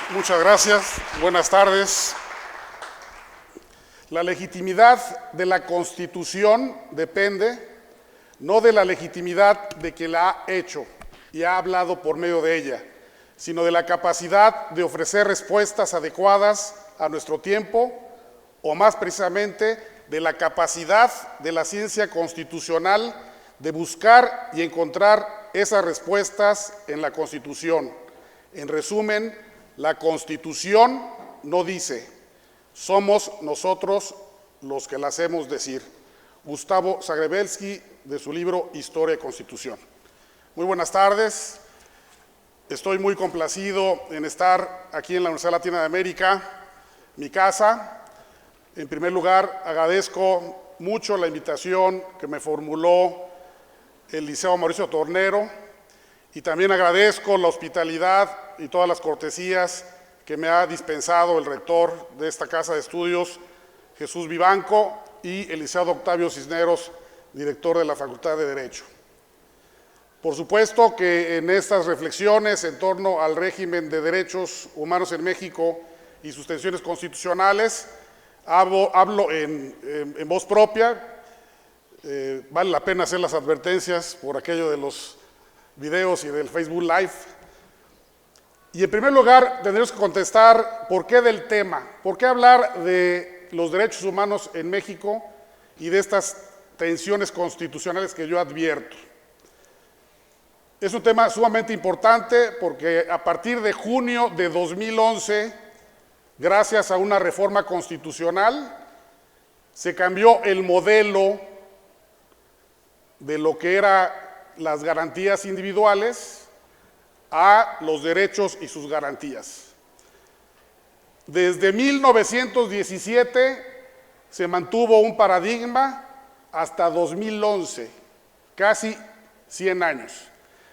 Muchas gracias. Buenas tardes. La legitimidad de la Constitución depende no de la legitimidad de quien la ha hecho y ha hablado por medio de ella, sino de la capacidad de ofrecer respuestas adecuadas a nuestro tiempo, o más precisamente, de la capacidad de la ciencia constitucional de buscar y encontrar esas respuestas en la Constitución. En resumen, la Constitución no dice, somos nosotros los que la hacemos decir. Gustavo Zagrebelsky, de su libro Historia y Constitución. Muy buenas tardes. Estoy muy complacido en estar aquí en la Universidad Latina de América, mi casa. En primer lugar, agradezco mucho la invitación que me formuló el Liceo Mauricio Tornero, y también agradezco la hospitalidad y todas las cortesías que me ha dispensado el rector de esta casa de estudios, Jesús Vivanco, y el licenciado Octavio Cisneros, director de la Facultad de Derecho. Por supuesto que en estas reflexiones en torno al régimen de derechos humanos en México y sus tensiones constitucionales, hablo en voz propia. Vale la pena hacer las advertencias por aquello de los videos y del Facebook Live. Y en primer lugar, tendremos que contestar por qué del tema, por qué hablar de los derechos humanos en México y de estas tensiones constitucionales que yo advierto. Es un tema sumamente importante porque a partir de junio de 2011, gracias a una reforma constitucional, se cambió el modelo de lo que eran las garantías individuales a los derechos y sus garantías. Desde 1917 se mantuvo un paradigma hasta 2011, casi 100 años.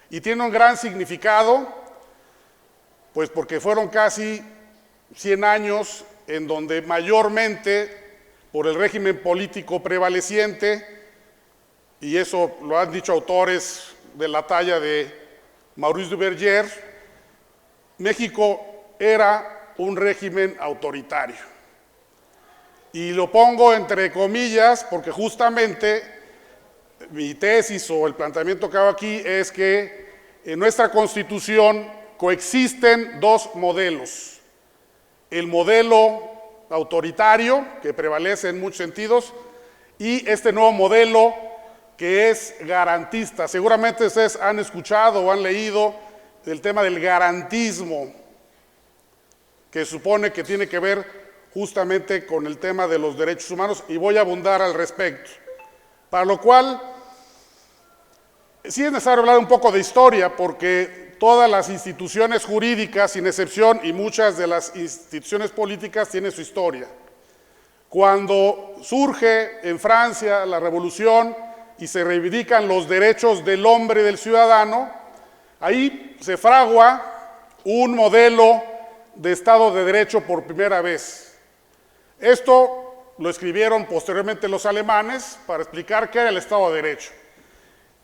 Y tiene un gran significado, pues porque fueron casi 100 años en donde mayormente, por el régimen político prevaleciente, y eso lo han dicho autores de la talla de Maurice Duverger, México era un régimen autoritario. Y lo pongo entre comillas porque justamente mi tesis o el planteamiento que hago aquí es que en nuestra Constitución coexisten dos modelos. El modelo autoritario, que prevalece en muchos sentidos, y este nuevo modelo que es garantista. Seguramente ustedes han escuchado o han leído el tema del garantismo, que supone que tiene que ver justamente con el tema de los derechos humanos, y voy a abundar al respecto. Para lo cual, sí es necesario hablar un poco de historia, porque todas las instituciones jurídicas, sin excepción, y muchas de las instituciones políticas tienen su historia. Cuando surge en Francia la Revolución y se reivindican los derechos del hombre y del ciudadano, ahí se fragua un modelo de Estado de Derecho por primera vez. Esto lo escribieron posteriormente los alemanes para explicar qué era el Estado de Derecho.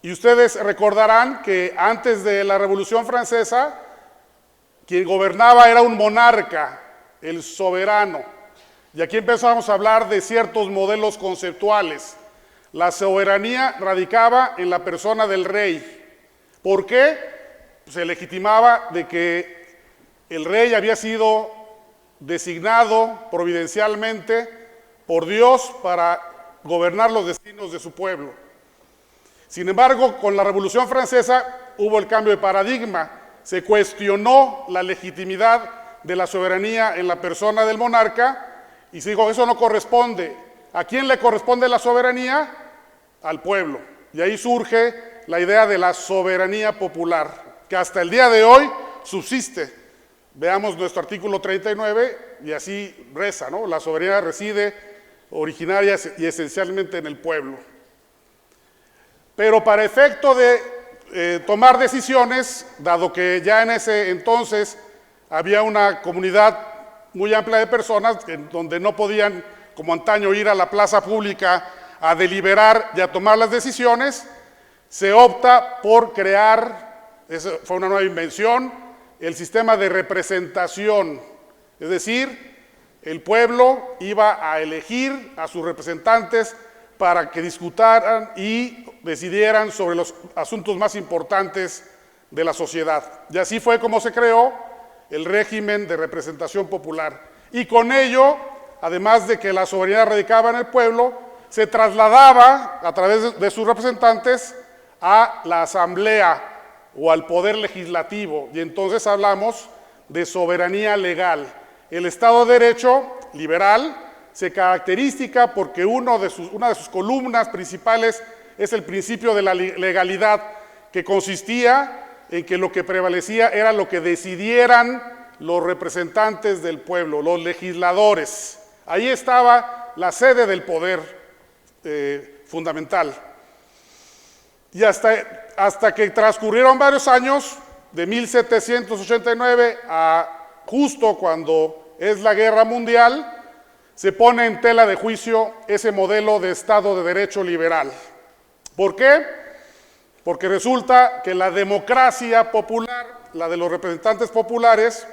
Y ustedes recordarán que antes de la Revolución Francesa, quien gobernaba era un monarca, el soberano. Y aquí empezamos a hablar de ciertos modelos conceptuales. La soberanía radicaba en la persona del rey. ¿Por qué? Se legitimaba de que el rey había sido designado providencialmente por Dios para gobernar los destinos de su pueblo. Sin embargo, con la Revolución Francesa hubo el cambio de paradigma. Se cuestionó la legitimidad de la soberanía en la persona del monarca y se dijo, eso no corresponde. ¿A quién le corresponde la soberanía? Al pueblo. Y ahí surge la idea de la soberanía popular, que hasta el día de hoy subsiste. Veamos nuestro artículo 39 y así reza, ¿no? La soberanía reside originaria y esencialmente en el pueblo. Pero para efecto de tomar decisiones, dado que ya en ese entonces había una comunidad muy amplia de personas donde no podían, como antaño, ir a la plaza pública a deliberar y a tomar las decisiones, se opta por crear, esa fue una nueva invención, el sistema de representación, es decir, el pueblo iba a elegir a sus representantes para que discutieran y decidieran sobre los asuntos más importantes de la sociedad. Y así fue como se creó el régimen de representación popular. Y con ello, además de que la soberanía radicaba en el pueblo, se trasladaba a través de sus representantes a la asamblea o al poder legislativo, y entonces hablamos de soberanía legal. El Estado de Derecho liberal se caracteriza porque una de sus columnas principales es el principio de la legalidad, que consistía en que lo que prevalecía era lo que decidieran los representantes del pueblo, los legisladores. Ahí estaba la sede del poder fundamental. Y hasta que transcurrieron varios años, de 1789 a justo cuando es la Guerra Mundial, se pone en tela de juicio ese modelo de Estado de Derecho liberal. ¿Por qué? Porque resulta que la democracia popular, la de los representantes populares,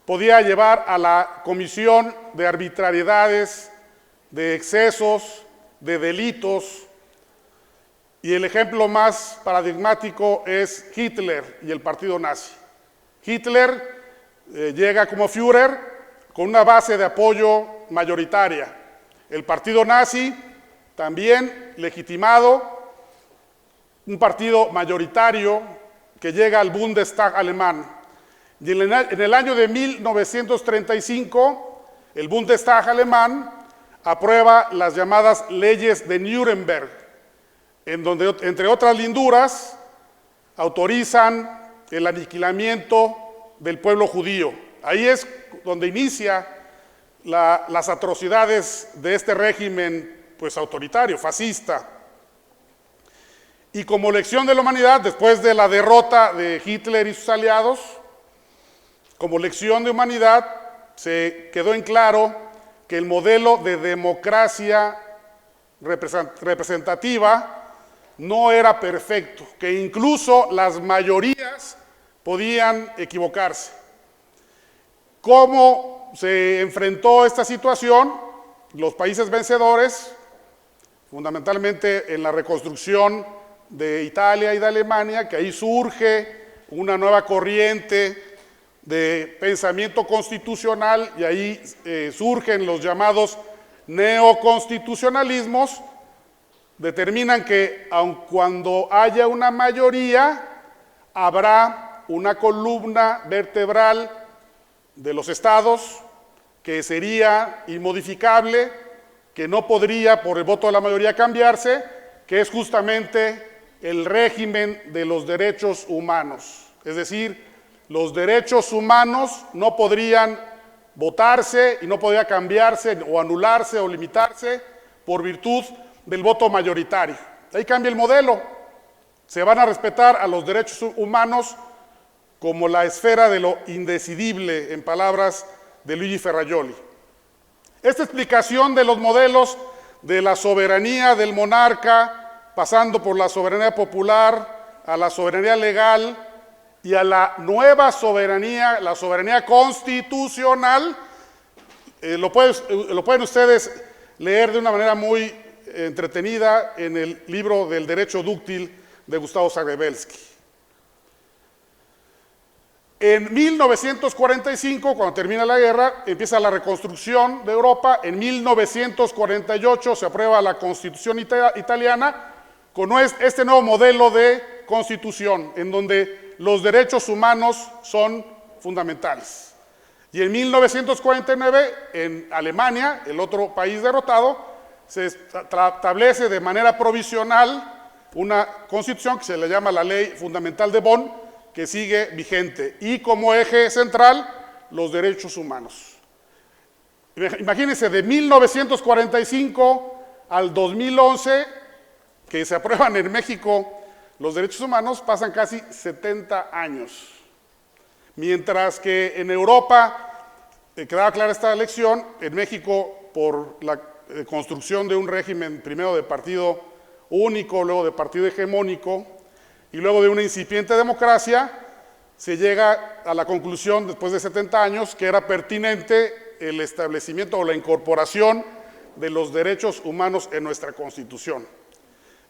podía llevar a la comisión de arbitrariedades, de excesos, de delitos. Y el ejemplo más paradigmático es Hitler y el partido nazi. Hitler llega como Führer con una base de apoyo mayoritaria. El partido nazi, también legitimado, un partido mayoritario que llega al Bundestag alemán. Y en el año de 1935, el Bundestag alemán aprueba las llamadas leyes de Nuremberg, en donde, entre otras linduras, autorizan el aniquilamiento del pueblo judío. Ahí es donde inicia las atrocidades de este régimen pues autoritario, fascista. Y como lección de la humanidad, después de la derrota de Hitler y sus aliados, como lección de humanidad, se quedó en claro que el modelo de democracia representativa no era perfecto, que incluso las mayorías podían equivocarse. ¿Cómo se enfrentó esta situación? Los países vencedores, fundamentalmente en la reconstrucción de Italia y de Alemania, que ahí surge una nueva corriente de pensamiento constitucional y ahí surgen los llamados neoconstitucionalismos, determinan que aun cuando haya una mayoría, habrá una columna vertebral de los estados que sería inmodificable, que no podría por el voto de la mayoría cambiarse, que es justamente el régimen de los derechos humanos. Es decir, los derechos humanos no podrían votarse y no podría cambiarse o anularse o limitarse por virtud del voto mayoritario. Ahí cambia el modelo. Se van a respetar a los derechos humanos como la esfera de lo indecidible, en palabras de Luigi Ferrajoli. Esta explicación de los modelos de la soberanía del monarca, pasando por la soberanía popular, a la soberanía legal y a la nueva soberanía, la soberanía constitucional, lo pueden ustedes leer de una manera muy entretenida en el libro del Derecho Dúctil de Gustavo Zagrebelsky. En 1945, cuando termina la guerra, empieza la reconstrucción de Europa. En 1948 se aprueba la Constitución italiana con este nuevo modelo de constitución, en donde los derechos humanos son fundamentales. Y en 1949, en Alemania, el otro país derrotado, se establece de manera provisional una constitución que se le llama la Ley Fundamental de Bonn, que sigue vigente, y como eje central, los derechos humanos. Imagínense, de 1945 al 2011, que se aprueban en México los derechos humanos, pasan casi 70 años. Mientras que en Europa, quedaba clara esta elección, en México, por la construcción de un régimen, primero de partido único, luego de partido hegemónico, y luego de una incipiente democracia, se llega a la conclusión, después de 70 años, que era pertinente el establecimiento o la incorporación de los derechos humanos en nuestra Constitución.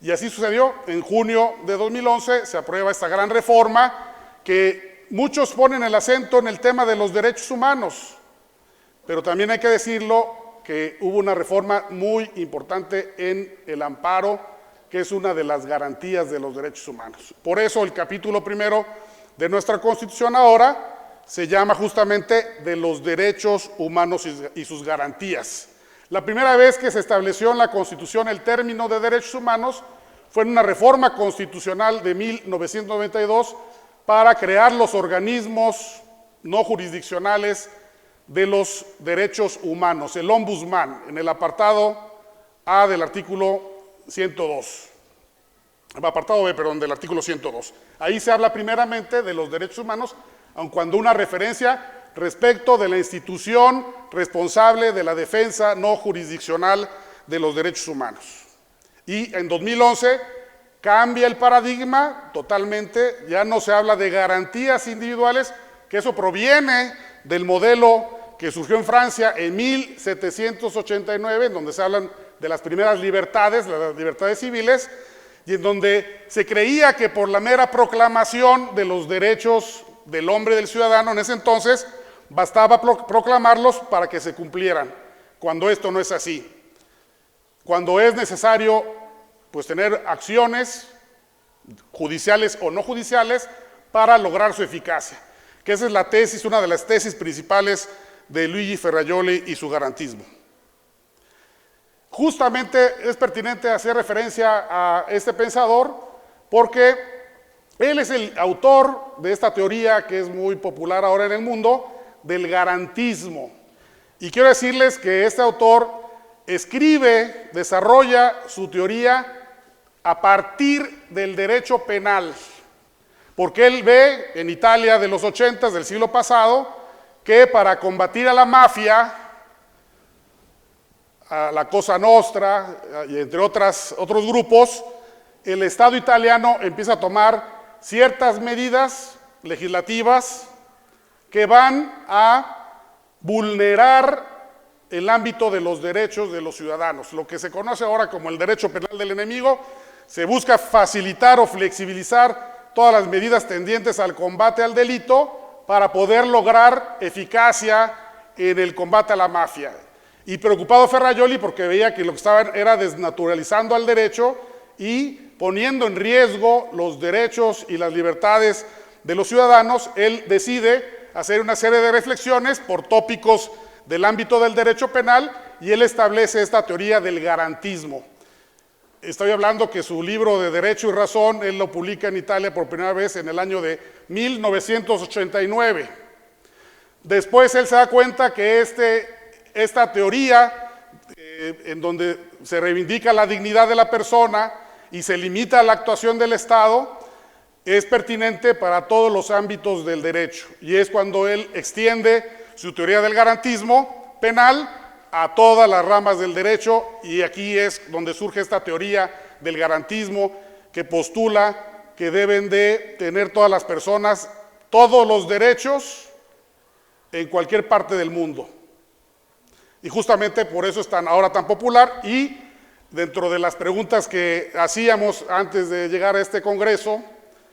Y así sucedió. En junio de 2011 se aprueba esta gran reforma que muchos ponen el acento en el tema de los derechos humanos, pero también hay que decirlo que hubo una reforma muy importante en el amparo, que es una de las garantías de los derechos humanos. Por eso el capítulo primero de nuestra Constitución ahora se llama justamente de los derechos humanos y sus garantías. La primera vez que se estableció en la Constitución el término de derechos humanos fue en una reforma constitucional de 1992 para crear los organismos no jurisdiccionales de los derechos humanos, el Ombudsman, en el apartado A del artículo 102. Apartado B, perdón, del artículo 102. Ahí se habla primeramente de los derechos humanos, aun cuando una referencia respecto de la institución responsable de la defensa no jurisdiccional de los derechos humanos. Y en 2011 cambia el paradigma totalmente, ya no se habla de garantías individuales, que eso proviene del modelo que surgió en Francia en 1789, en donde se hablan de las primeras libertades, las libertades civiles, y en donde se creía que por la mera proclamación de los derechos del hombre y del ciudadano en ese entonces, bastaba proclamarlos para que se cumplieran, cuando esto no es así. Cuando es necesario, pues, tener acciones judiciales o no judiciales para lograr su eficacia, que esa es la tesis, una de las tesis principales de Luigi Ferrajoli y su garantismo. Justamente es pertinente hacer referencia a este pensador porque él es el autor de esta teoría que es muy popular ahora en el mundo, del garantismo. Y quiero decirles que este autor escribe, desarrolla su teoría a partir del derecho penal, porque él ve en Italia de los 80 del siglo pasado que para combatir a la mafia, a la Cosa Nostra y entre otros grupos, el Estado italiano empieza a tomar ciertas medidas legislativas que van a vulnerar el ámbito de los derechos de los ciudadanos. Lo que se conoce ahora como el derecho penal del enemigo, se busca facilitar o flexibilizar todas las medidas tendientes al combate al delito para poder lograr eficacia en el combate a la mafia. Y preocupado Ferrajoli porque veía que lo que estaban era desnaturalizando al derecho y poniendo en riesgo los derechos y las libertades de los ciudadanos, él decide hacer una serie de reflexiones por tópicos del ámbito del derecho penal y él establece esta teoría del garantismo. Estoy hablando que su libro de Derecho y Razón, él lo publica en Italia por primera vez en el año de 1989. Después él se da cuenta que esta teoría, en donde se reivindica la dignidad de la persona y se limita la actuación del Estado, es pertinente para todos los ámbitos del derecho. Y es cuando él extiende su teoría del garantismo penal a todas las ramas del derecho, y aquí es donde surge esta teoría del garantismo que postula que deben de tener todas las personas todos los derechos en cualquier parte del mundo. Y justamente por eso es ahora tan popular, y dentro de las preguntas que hacíamos antes de llegar a este congreso,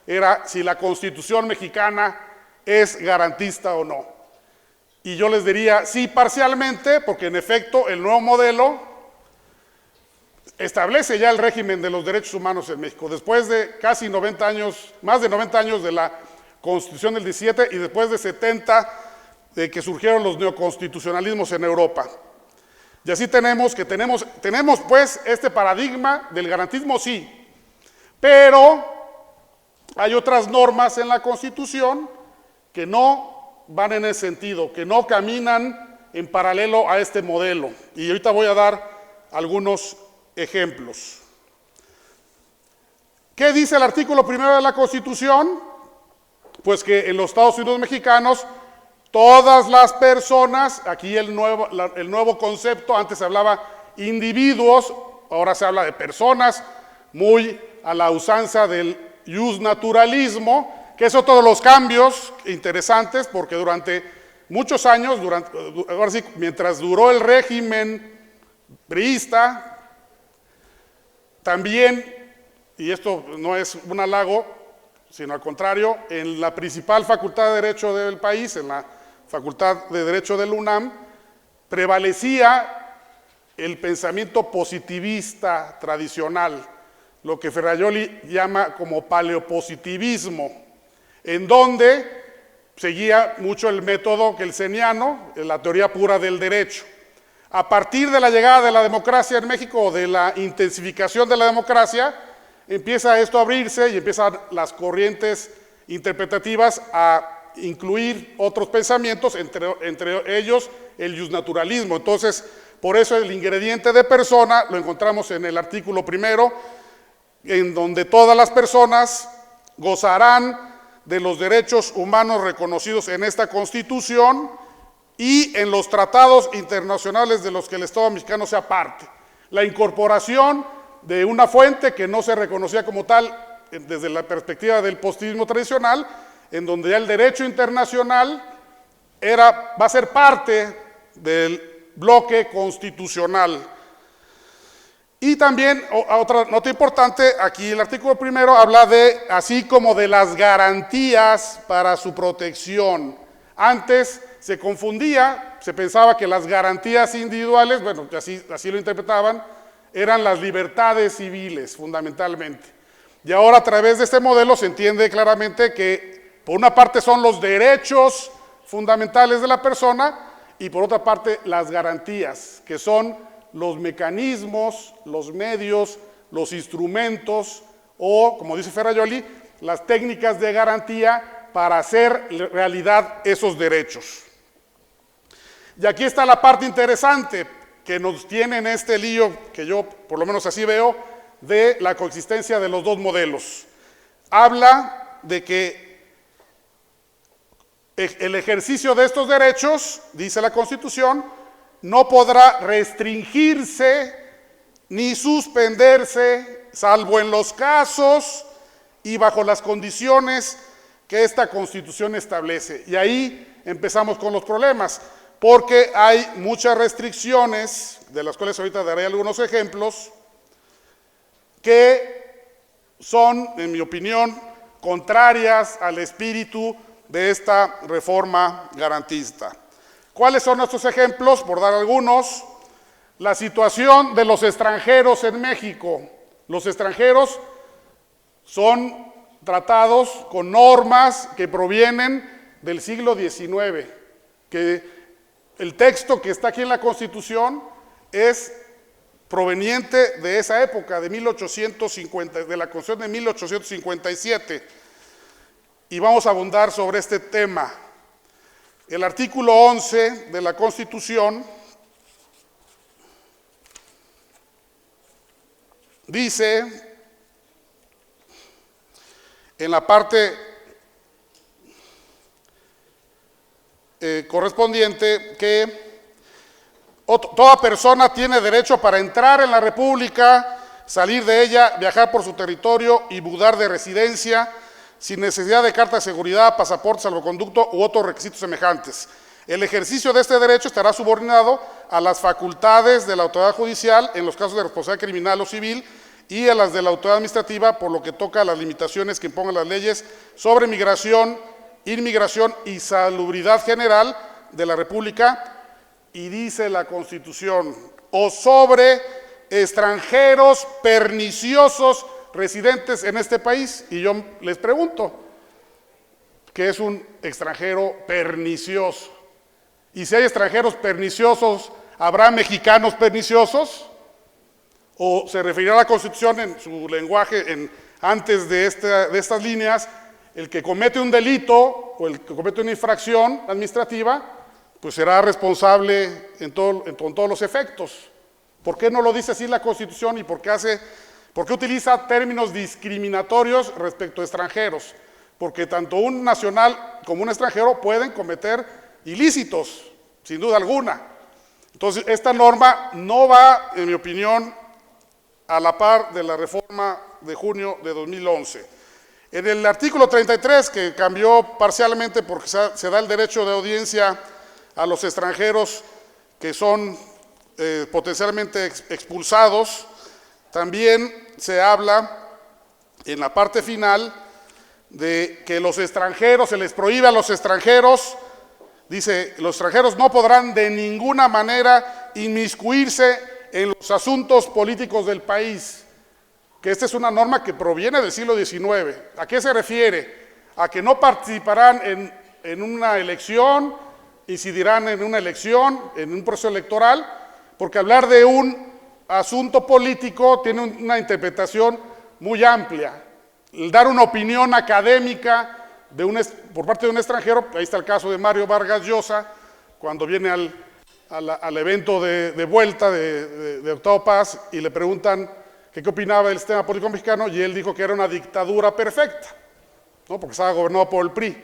era si la Constitución mexicana es garantista o no. Y yo les diría, sí, parcialmente, porque en efecto el nuevo modelo establece ya el régimen de los derechos humanos en México, después de casi 90 años, más de 90 años de la Constitución del 17 y después de 70 de que surgieron los neoconstitucionalismos en Europa. Y así tenemos pues este paradigma del garantismo, sí, pero hay otras normas en la Constitución que no van en ese sentido, que no caminan en paralelo a este modelo. Y ahorita voy a dar algunos ejemplos. ¿Qué dice el artículo primero de la Constitución? Pues que en los Estados Unidos mexicanos todas las personas, aquí el nuevo concepto, antes se hablaba individuos, ahora se habla de personas, muy a la usanza del iusnaturalismo, que es otro de los cambios interesantes, porque durante muchos años, ahora sí, mientras duró el régimen priista, también, y esto no es un halago, sino al contrario, en la principal facultad de Derecho del país, en la Facultad de Derecho del UNAM, prevalecía el pensamiento positivista tradicional, lo que Ferrajoli llama como paleopositivismo, en donde seguía mucho el método kelseniano, la teoría pura del derecho. A partir de la llegada de la democracia en México, o de la intensificación de la democracia, empieza esto a abrirse y empiezan las corrientes interpretativas a incluir otros pensamientos, entre ellos el justnaturalismo. Entonces, por eso el ingrediente de persona lo encontramos en el artículo primero, en donde todas las personas gozarán de los derechos humanos reconocidos en esta Constitución y en los tratados internacionales de los que el Estado mexicano sea parte. La incorporación de una fuente que no se reconocía como tal desde la perspectiva del positivismo tradicional, en donde ya el derecho internacional va a ser parte del bloque constitucional. Y también, otra nota importante, aquí el artículo primero habla de, así como de las garantías para su protección. Antes se confundía, se pensaba que las garantías individuales, bueno, así lo interpretaban, eran las libertades civiles, fundamentalmente. Y ahora, a través de este modelo, se entiende claramente que, por una parte, son los derechos fundamentales de la persona, y por otra parte, las garantías, que son los mecanismos, los medios, los instrumentos, o, como dice Ferrajoli, las técnicas de garantía para hacer realidad esos derechos. Y aquí está la parte interesante que nos tiene en este lío, que yo por lo menos así veo, de la coexistencia de los dos modelos. Habla de que el ejercicio de estos derechos, dice la Constitución, no podrá restringirse ni suspenderse, salvo en los casos y bajo las condiciones que esta Constitución establece. Y ahí empezamos con los problemas, porque hay muchas restricciones, de las cuales ahorita daré algunos ejemplos, que son, en mi opinión, contrarias al espíritu de esta reforma garantista. ¿Cuáles son estos ejemplos? Por dar algunos, la situación de los extranjeros en México. Los extranjeros son tratados con normas que provienen del siglo XIX, que el texto que está aquí en la Constitución es proveniente de esa época, de 1850, de la Constitución de 1857. Y vamos a abundar sobre este tema. El artículo 11 de la Constitución dice, en la parte correspondiente, que toda persona tiene derecho para entrar en la República, salir de ella, viajar por su territorio y mudar de residencia sin necesidad de carta de seguridad, pasaporte, salvoconducto u otros requisitos semejantes. El ejercicio de este derecho estará subordinado a las facultades de la autoridad judicial en los casos de responsabilidad criminal o civil y a las de la autoridad administrativa, por lo que toca a las limitaciones que impongan las leyes sobre migración, inmigración y salubridad general de la República, y dice la Constitución, o sobre extranjeros perniciosos residentes en este país. Y yo les pregunto, ¿qué es un extranjero pernicioso? Y si hay extranjeros perniciosos, ¿habrá mexicanos perniciosos? ¿O se referirá a la Constitución en su lenguaje, antes de estas líneas, el que comete un delito o el que comete una infracción administrativa, pues será responsable con todos los efectos? ¿Por qué no lo dice así la Constitución y por qué utiliza términos discriminatorios respecto a extranjeros? Porque tanto un nacional como un extranjero pueden cometer ilícitos, sin duda alguna. Entonces, esta norma no va, en mi opinión, a la par de la reforma de junio de 2011. En el artículo 33, que cambió parcialmente porque se da el derecho de audiencia a los extranjeros que son potencialmente expulsados, también se habla en la parte final de que los extranjeros, se les prohíbe a los extranjeros, dice, los extranjeros no podrán de ninguna manera inmiscuirse en los asuntos políticos del país, que esta es una norma que proviene del siglo XIX. ¿A qué se refiere? A que no participarán en una elección, incidirán en una elección, en un proceso electoral, porque hablar de un asunto político tiene una interpretación muy amplia. El dar una opinión académica por parte de un extranjero, ahí está el caso de Mario Vargas Llosa, cuando viene al evento de vuelta de Octavo Paz y le preguntan que qué opinaba del sistema político mexicano, y él dijo que era una dictadura perfecta, ¿no? Porque estaba gobernado por el PRI.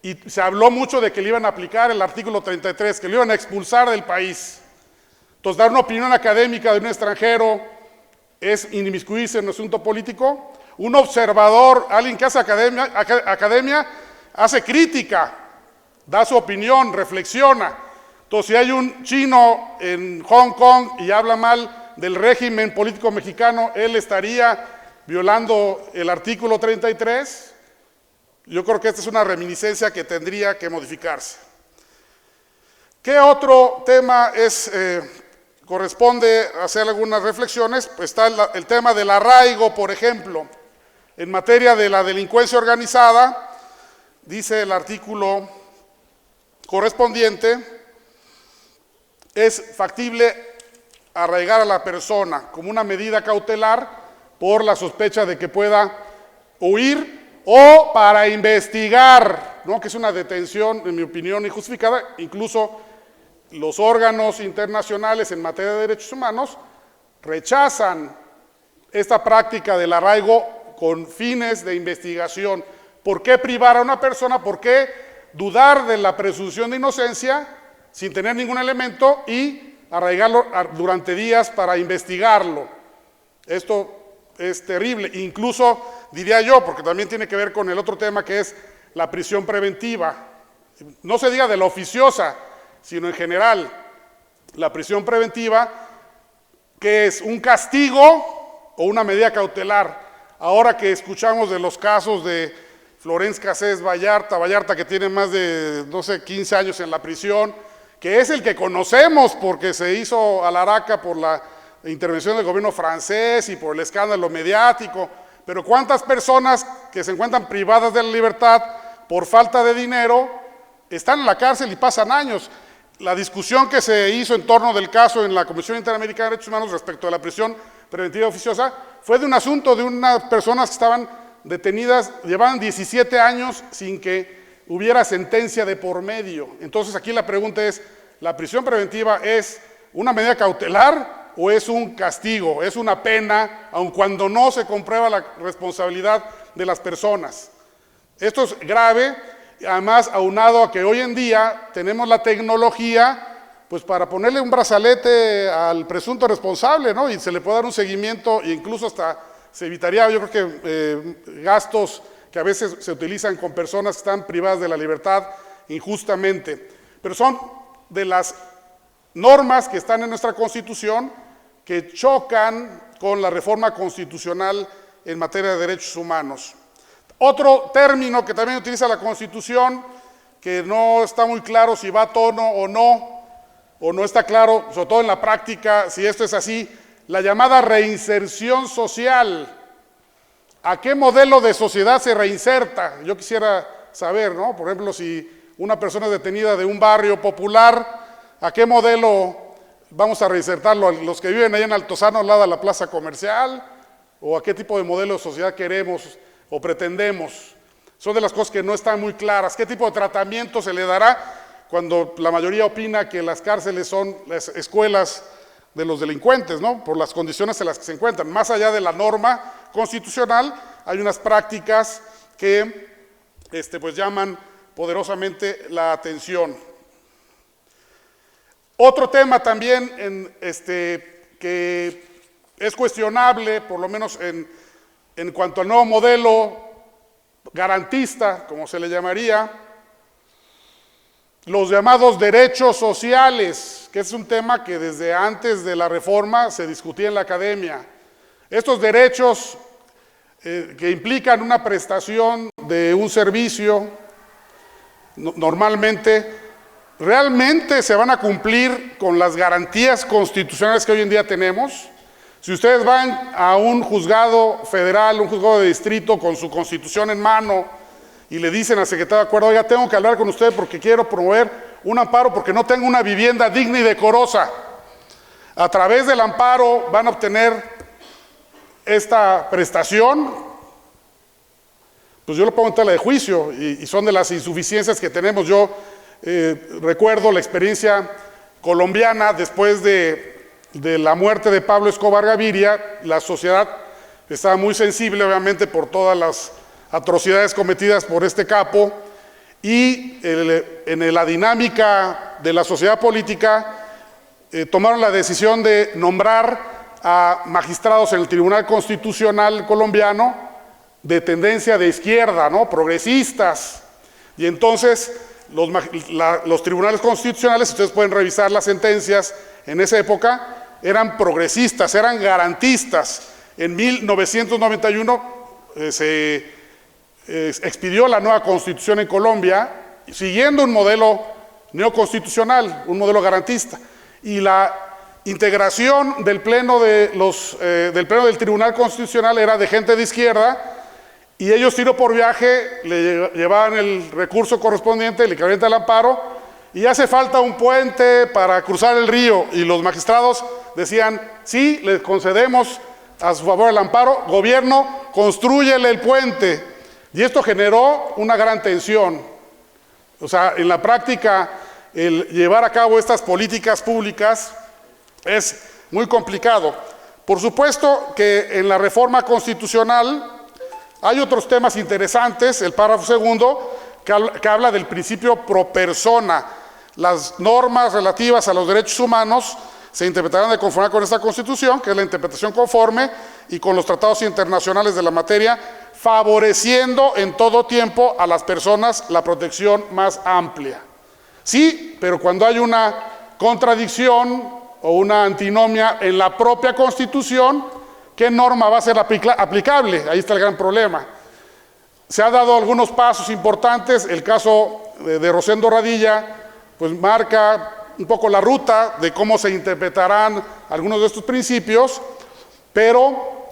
Y se habló mucho de que le iban a aplicar el artículo 33, que le iban a expulsar del país. Entonces, dar una opinión académica de un extranjero es inmiscuirse en un asunto político. Un observador, alguien que hace academia, hace crítica, da su opinión, reflexiona. Entonces, si hay un chino en Hong Kong y habla mal del régimen político mexicano, él estaría violando el artículo 33. Yo creo que esta es una reminiscencia que tendría que modificarse. ¿Qué otro tema corresponde hacer algunas reflexiones? Pues está el tema del arraigo, por ejemplo. En materia de la delincuencia organizada, dice el artículo correspondiente, es factible arraigar a la persona como una medida cautelar por la sospecha de que pueda huir o para investigar, ¿no? Que es una detención, en mi opinión, injustificada. Incluso los órganos internacionales en materia de derechos humanos rechazan esta práctica del arraigo con fines de investigación. ¿Por qué privar a una persona? ¿Por qué dudar de la presunción de inocencia sin tener ningún elemento y arraigarlo durante días para investigarlo? Esto es terrible. Incluso, diría yo, porque también tiene que ver con el otro tema que es la prisión preventiva. No se diga de la oficiosa, sino en general, la prisión preventiva, que es un castigo o una medida cautelar. Ahora que escuchamos de los casos de Florence Cassés Vallarta, que tiene más de 12, 15 años en la prisión, que es el que conocemos porque se hizo a la araca por la intervención del gobierno francés y por el escándalo mediático, pero ¿cuántas personas que se encuentran privadas de la libertad por falta de dinero están en la cárcel y pasan años? La discusión que se hizo en torno del caso en la Comisión Interamericana de Derechos Humanos respecto a la prisión preventiva oficiosa fue de un asunto de unas personas que estaban detenidas, llevaban 17 años sin que hubiera sentencia de por medio. Entonces aquí la pregunta es, ¿la prisión preventiva es una medida cautelar o es un castigo, es una pena, aun cuando no se comprueba la responsabilidad de las personas? Esto es grave, además aunado a que hoy en día tenemos la tecnología pues para ponerle un brazalete al presunto responsable, ¿no? Y se le puede dar un seguimiento e incluso hasta se evitaría, yo creo que gastos que a veces se utilizan con personas que están privadas de la libertad injustamente. Pero son de las normas que están en nuestra Constitución que chocan con la reforma constitucional en materia de derechos humanos. Otro término que también utiliza la Constitución, que no está muy claro si va a tono o no está claro, sobre todo en la práctica, si esto es así, la llamada reinserción social. ¿A qué modelo de sociedad se reinserta? Yo quisiera saber, ¿no? Por ejemplo, si una persona es detenida de un barrio popular, ¿a qué modelo vamos a reinsertarlo? ¿A los que viven ahí en Altozano, al lado de la plaza comercial? ¿O a qué tipo de modelo de sociedad queremos o pretendemos? Son de las cosas que no están muy claras. ¿Qué tipo de tratamiento se le dará cuando la mayoría opina que las cárceles son las escuelas de los delincuentes, ¿no? Por las condiciones en las que se encuentran? Más allá de la norma constitucional, hay unas prácticas que pues llaman poderosamente la atención. Otro tema también que es cuestionable, por lo menos en cuanto al nuevo modelo garantista, como se le llamaría, los llamados derechos sociales, que es un tema que desde antes de la reforma se discutía en la academia. Estos derechos que implican una prestación de un servicio, normalmente, ¿realmente se van a cumplir con las garantías constitucionales que hoy en día tenemos? Si ustedes van a un juzgado federal, un juzgado de distrito con su constitución en mano y le dicen al secretario de acuerdo, oiga, tengo que hablar con usted porque quiero promover un amparo porque no tengo una vivienda digna y decorosa. A través del amparo van a obtener esta prestación. Pues yo lo pongo en tela de juicio y son de las insuficiencias que tenemos. Yo recuerdo la experiencia colombiana después de la muerte de Pablo Escobar Gaviria. La sociedad estaba muy sensible, obviamente, por todas las atrocidades cometidas por este capo, y en la dinámica de la sociedad política tomaron la decisión de nombrar a magistrados en el Tribunal Constitucional colombiano de tendencia de izquierda, ¿no? Progresistas. Y entonces los tribunales constitucionales, ustedes pueden revisar las sentencias en esa época, eran progresistas, eran garantistas. En 1991 se expidió la nueva constitución en Colombia, siguiendo un modelo neoconstitucional, un modelo garantista. Y la integración del pleno del Tribunal Constitucional era de gente de izquierda, y ellos, tiro por viaje, le llevaban el recurso correspondiente, el equivalente al amparo, y hace falta un puente para cruzar el río, y los magistrados decían, sí, les concedemos a su favor el amparo, gobierno, constrúyele el puente. Y esto generó una gran tensión. O sea, en la práctica, el llevar a cabo estas políticas públicas es muy complicado. Por supuesto que en la reforma constitucional hay otros temas interesantes. El párrafo segundo que habla del principio pro persona. Las normas relativas a los derechos humanos se interpretarán de conformidad con esta Constitución, que es la interpretación conforme, y con los tratados internacionales de la materia, favoreciendo en todo tiempo a las personas la protección más amplia. Sí, pero cuando hay una contradicción o una antinomia en la propia Constitución, ¿qué norma va a ser aplicable? Ahí está el gran problema. Se han dado algunos pasos importantes. El caso de Rosendo Radilla pues marca un poco la ruta de cómo se interpretarán algunos de estos principios, pero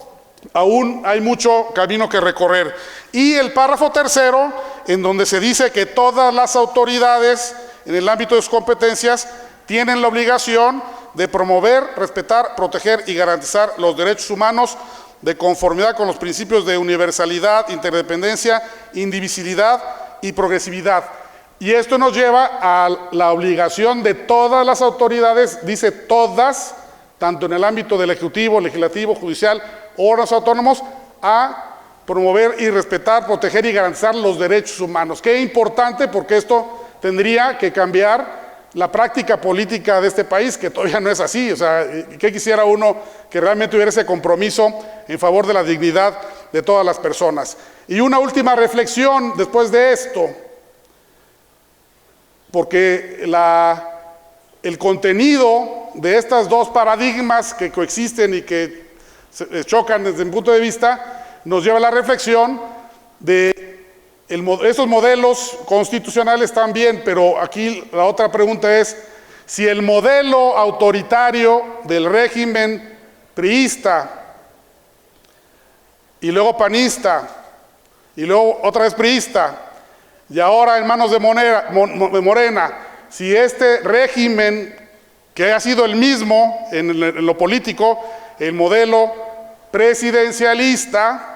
aún hay mucho camino que recorrer. Y el párrafo tercero, en donde se dice que todas las autoridades en el ámbito de sus competencias tienen la obligación de promover, respetar, proteger y garantizar los derechos humanos de conformidad con los principios de universalidad, interdependencia, indivisibilidad y progresividad. Y esto nos lleva a la obligación de todas las autoridades, dice todas, tanto en el ámbito del Ejecutivo, Legislativo, Judicial, órganos autónomos, a promover y respetar, proteger y garantizar los derechos humanos. Qué importante, porque esto tendría que cambiar la práctica política de este país, que todavía no es así. O sea, ¿qué quisiera uno que realmente hubiera ese compromiso en favor de la dignidad de todas las personas? Y una última reflexión después de esto, porque el contenido de estas dos paradigmas que coexisten y que chocan desde mi punto de vista, nos lleva a la reflexión de esos modelos constitucionales también, pero aquí la otra pregunta es, si el modelo autoritario del régimen priista, y luego panista, y luego otra vez priista, y ahora en manos de Morena, si este régimen, que ha sido el mismo en lo político, el modelo presidencialista,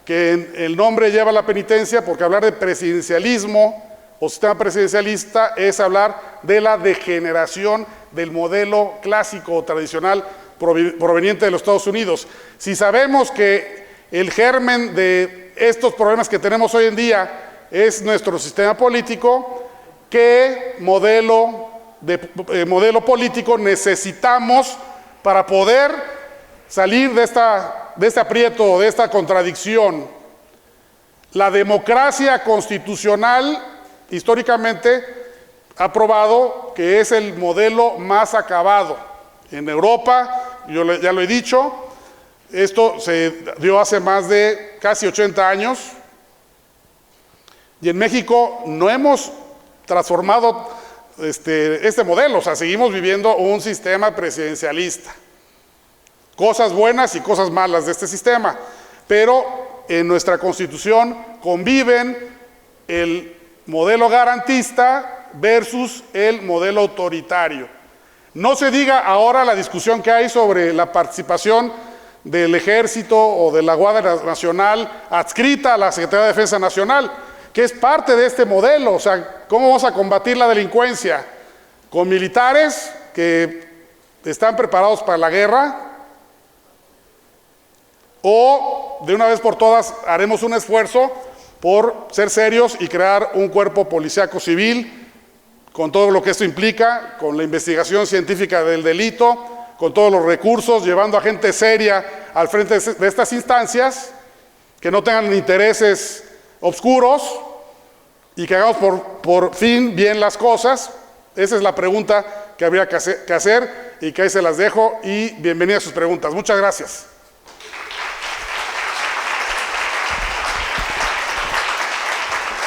que el nombre lleva la penitencia, porque hablar de presidencialismo o sistema presidencialista es hablar de la degeneración del modelo clásico o tradicional proveniente de los Estados Unidos. Si sabemos que el germen de estos problemas que tenemos hoy en día es nuestro sistema político, ¿qué modelo político necesitamos para poder salir de este aprieto, de esta contradicción? La democracia constitucional históricamente ha probado que es el modelo más acabado. En Europa, ya lo he dicho, esto se dio hace más de casi 80 años, y en México no hemos transformado este modelo, o sea, seguimos viviendo un sistema presidencialista. Cosas buenas y cosas malas de este sistema, pero en nuestra Constitución conviven el modelo garantista versus el modelo autoritario. No se diga ahora la discusión que hay sobre la participación del Ejército o de la Guardia Nacional adscrita a la Secretaría de Defensa Nacional, que es parte de este modelo. O sea, ¿cómo vamos a combatir la delincuencia? ¿Con militares que están preparados para la guerra? ¿O de una vez por todas haremos un esfuerzo por ser serios y crear un cuerpo policíaco civil con todo lo que esto implica, con la investigación científica del delito, con todos los recursos, llevando a gente seria al frente de estas instancias, que no tengan intereses obscuros y que hagamos por fin bien las cosas? Esa es la pregunta que habría que hacer y que ahí se las dejo, y bienvenidas sus preguntas. Muchas gracias.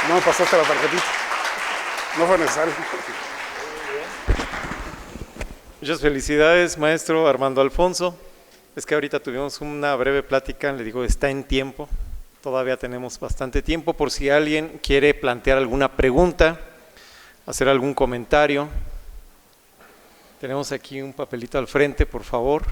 No me pasaste la tarjetita. No fue necesario. Muchas felicidades, maestro Armando Alfonso. Es que ahorita tuvimos una breve plática, le digo, está en tiempo. Todavía tenemos bastante tiempo por si alguien quiere plantear alguna pregunta, hacer algún comentario. Tenemos aquí un papelito al frente, por favor.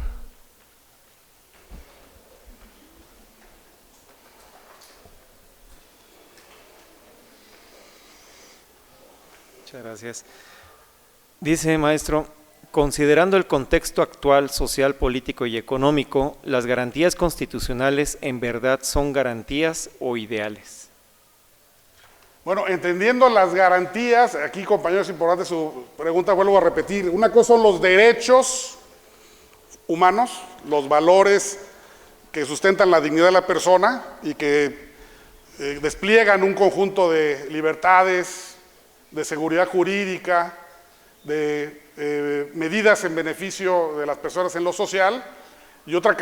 Muchas gracias. Dice, maestro, considerando el contexto actual social, político y económico, ¿las garantías constitucionales en verdad son garantías o ideales? Bueno, entendiendo las garantías, aquí, compañeros, es importante su pregunta, vuelvo a repetir. Una cosa son los derechos humanos, los valores que sustentan la dignidad de la persona y que despliegan un conjunto de libertades, de seguridad jurídica, de medidas en beneficio de las personas en lo social, y otra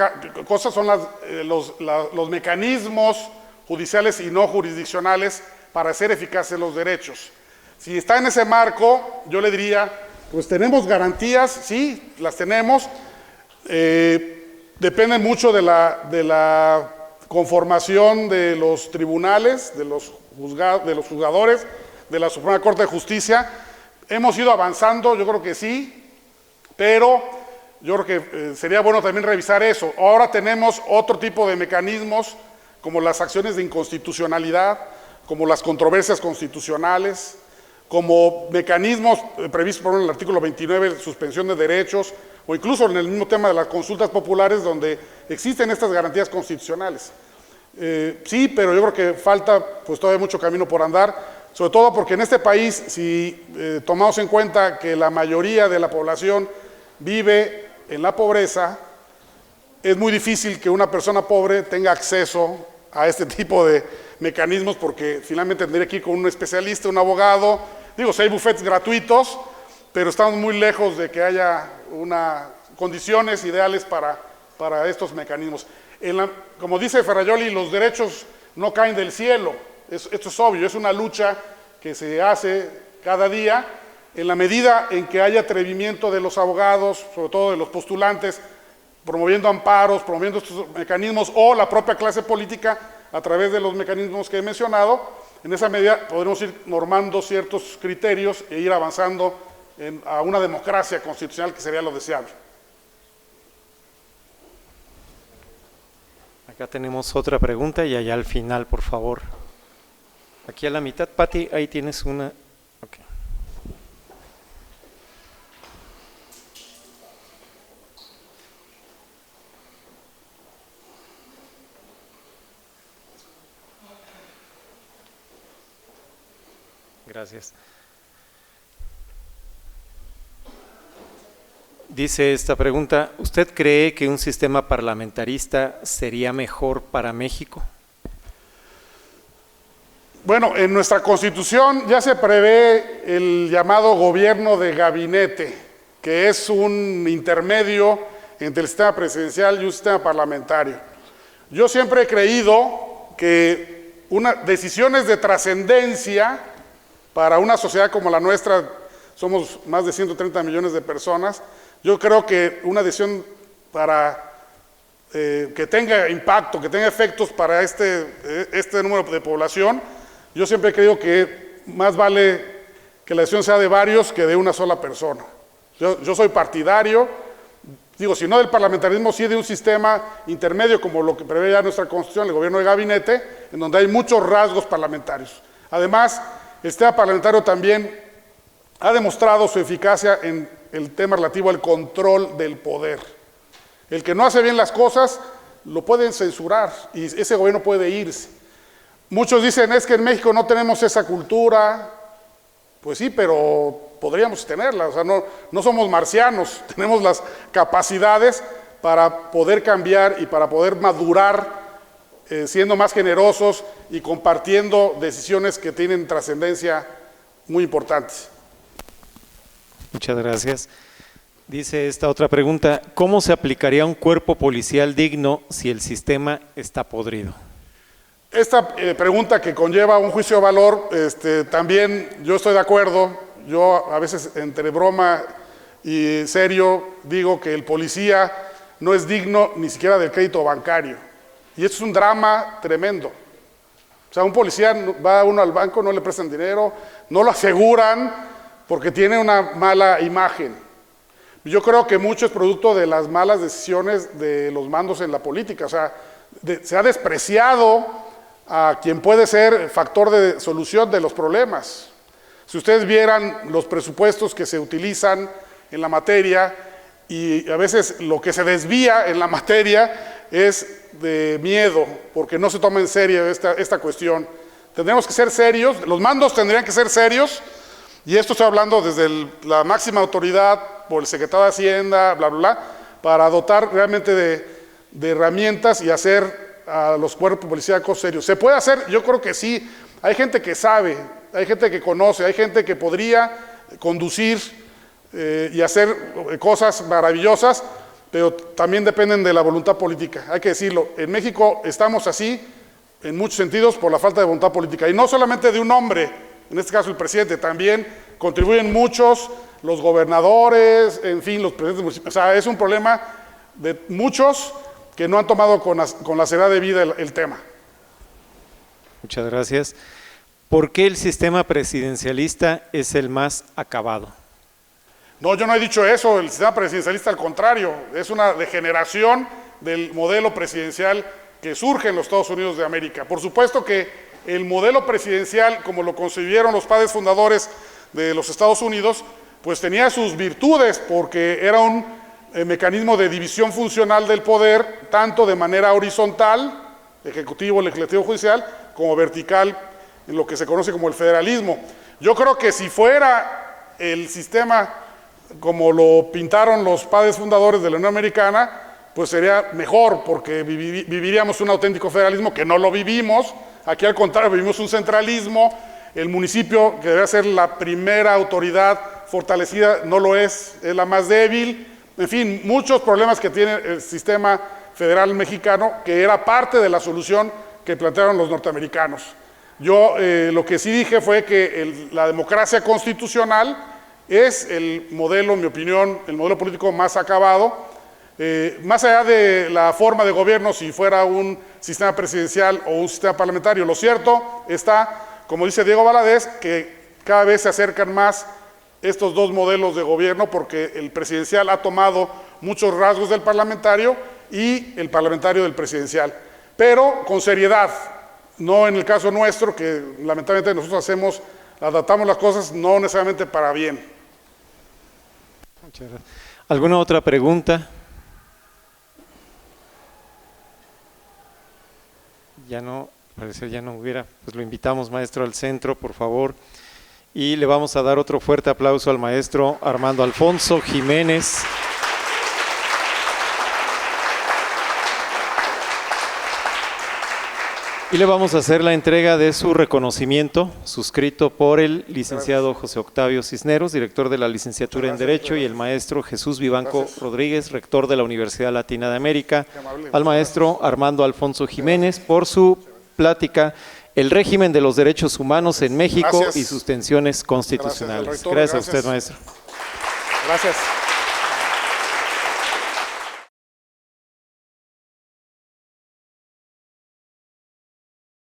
cosa son los mecanismos judiciales y no jurisdiccionales para hacer eficaces los derechos. Si está en ese marco, yo le diría, pues tenemos garantías, sí, las tenemos, depende mucho de la conformación de los tribunales, de los juzgadores, de la Suprema Corte de Justicia. Hemos ido avanzando, yo creo que sí, pero yo creo que sería bueno también revisar eso. Ahora tenemos otro tipo de mecanismos, como las acciones de inconstitucionalidad, como las controversias constitucionales, como mecanismos previstos por el artículo 29, suspensión de derechos, o incluso en el mismo tema de las consultas populares, donde existen estas garantías constitucionales. Sí, pero yo creo que falta pues todavía mucho camino por andar, sobre todo porque en este país, si tomamos en cuenta que la mayoría de la población vive en la pobreza, es muy difícil que una persona pobre tenga acceso a este tipo de mecanismos, porque finalmente tendría que ir con un especialista, un abogado. Digo, si hay bufetes gratuitos, pero estamos muy lejos de que haya condiciones ideales para estos mecanismos. Como dice Ferrajoli, los derechos no caen del cielo. Esto es obvio, es una lucha que se hace cada día, en la medida en que haya atrevimiento de los abogados, sobre todo de los postulantes, promoviendo amparos, promoviendo estos mecanismos, o la propia clase política a través de los mecanismos que he mencionado. En esa medida podremos ir normando ciertos criterios e ir avanzando a una democracia constitucional, que sería lo deseable. Acá tenemos otra pregunta y allá al final, por favor. Aquí a la mitad, Pati, ahí tienes una. Okay. Gracias. Dice esta pregunta, ¿usted cree que un sistema parlamentarista sería mejor para México? Bueno, en nuestra Constitución ya se prevé el llamado gobierno de gabinete, que es un intermedio entre el sistema presidencial y un sistema parlamentario. Yo siempre he creído que decisiones de trascendencia para una sociedad como la nuestra, somos más de 130 millones de personas, yo creo que una decisión para que tenga impacto, que tenga efectos para este número de población, yo siempre he creído que más vale que la decisión sea de varios que de una sola persona. Yo soy partidario, digo, si no del parlamentarismo, sí de un sistema intermedio como lo que prevé ya nuestra Constitución, el gobierno de gabinete, en donde hay muchos rasgos parlamentarios. Además, el sistema parlamentario también ha demostrado su eficacia en el tema relativo al control del poder. El que no hace bien las cosas, lo pueden censurar y ese gobierno puede irse. Muchos dicen, es que en México no tenemos esa cultura. Pues sí, pero podríamos tenerla, o sea, no somos marcianos, tenemos las capacidades para poder cambiar y para poder madurar, siendo más generosos y compartiendo decisiones que tienen trascendencia muy importantes. Muchas gracias. Dice esta otra pregunta, ¿cómo se aplicaría un cuerpo policial digno si el sistema está podrido? Esta pregunta que conlleva un juicio de valor, también yo estoy de acuerdo. Yo a veces entre broma y serio digo que el policía no es digno ni siquiera del crédito bancario. Y esto es un drama tremendo. O sea, un policía va uno al banco, no le prestan dinero, no lo aseguran porque tiene una mala imagen. Yo creo que mucho es producto de las malas decisiones de los mandos en la política. O sea, se ha despreciado a quien puede ser factor de solución de los problemas. Si ustedes vieran los presupuestos que se utilizan en la materia, y a veces lo que se desvía en la materia es de miedo, porque no se toma en serio esta cuestión. Tendremos que ser serios, los mandos tendrían que ser serios, y esto estoy hablando desde la máxima autoridad, por el secretario de Hacienda, bla, bla, bla, para dotar realmente de herramientas y hacer a los cuerpos policíacos serios. ¿Se puede hacer? Yo creo que sí. Hay gente que sabe, hay gente que conoce, hay gente que podría conducir y hacer cosas maravillosas, pero también dependen de la voluntad política. Hay que decirlo, en México estamos así en muchos sentidos por la falta de voluntad política. Y no solamente de un hombre, en este caso el presidente, también contribuyen muchos, los gobernadores, en fin, los presidentes municipales. O sea, es un problema de muchos que no han tomado con la seriedad de vida el tema. Muchas gracias. ¿Por qué el sistema presidencialista es el más acabado? No, yo no he dicho eso, el sistema presidencialista al contrario, es una degeneración del modelo presidencial que surge en los Estados Unidos de América. Por supuesto que el modelo presidencial, como lo concibieron los padres fundadores de los Estados Unidos, pues tenía sus virtudes, porque era un mecanismo de división funcional del poder, tanto de manera horizontal, ejecutivo, legislativo, judicial, como vertical, en lo que se conoce como el federalismo. Yo creo que si fuera el sistema como lo pintaron los padres fundadores de la Unión Americana, pues sería mejor, porque viviríamos un auténtico federalismo, que no lo vivimos. Aquí al contrario, vivimos un centralismo. El municipio, que debe ser la primera autoridad fortalecida, no lo es la más débil. En fin, muchos problemas que tiene el sistema federal mexicano, que era parte de la solución que plantearon los norteamericanos. Yo lo que sí dije fue que la democracia constitucional es el modelo, en mi opinión, el modelo político más acabado. Más allá de la forma de gobierno, si fuera un sistema presidencial o un sistema parlamentario, lo cierto está, como dice Diego Valadez, que cada vez se acercan más estos dos modelos de gobierno, porque el presidencial ha tomado muchos rasgos del parlamentario y el parlamentario del presidencial, pero con seriedad, no en el caso nuestro, que lamentablemente nosotros adaptamos las cosas no necesariamente para bien. Muchas gracias. ¿Alguna otra pregunta? Ya no, parece ya no hubiera, pues lo invitamos, maestro, al centro, por favor. Y le vamos a dar otro fuerte aplauso al maestro Armando Alfonso Jiménez. Y le vamos a hacer la entrega de su reconocimiento, suscrito por el licenciado José Octavio Cisneros, director de la licenciatura en Derecho, y el maestro Jesús Vivanco Rodríguez, rector de la Universidad Latina de América, al maestro Armando Alfonso Jiménez por su plática El régimen de los derechos humanos en México y sus tensiones constitucionales. Gracias, rector, gracias a usted, maestro. Gracias.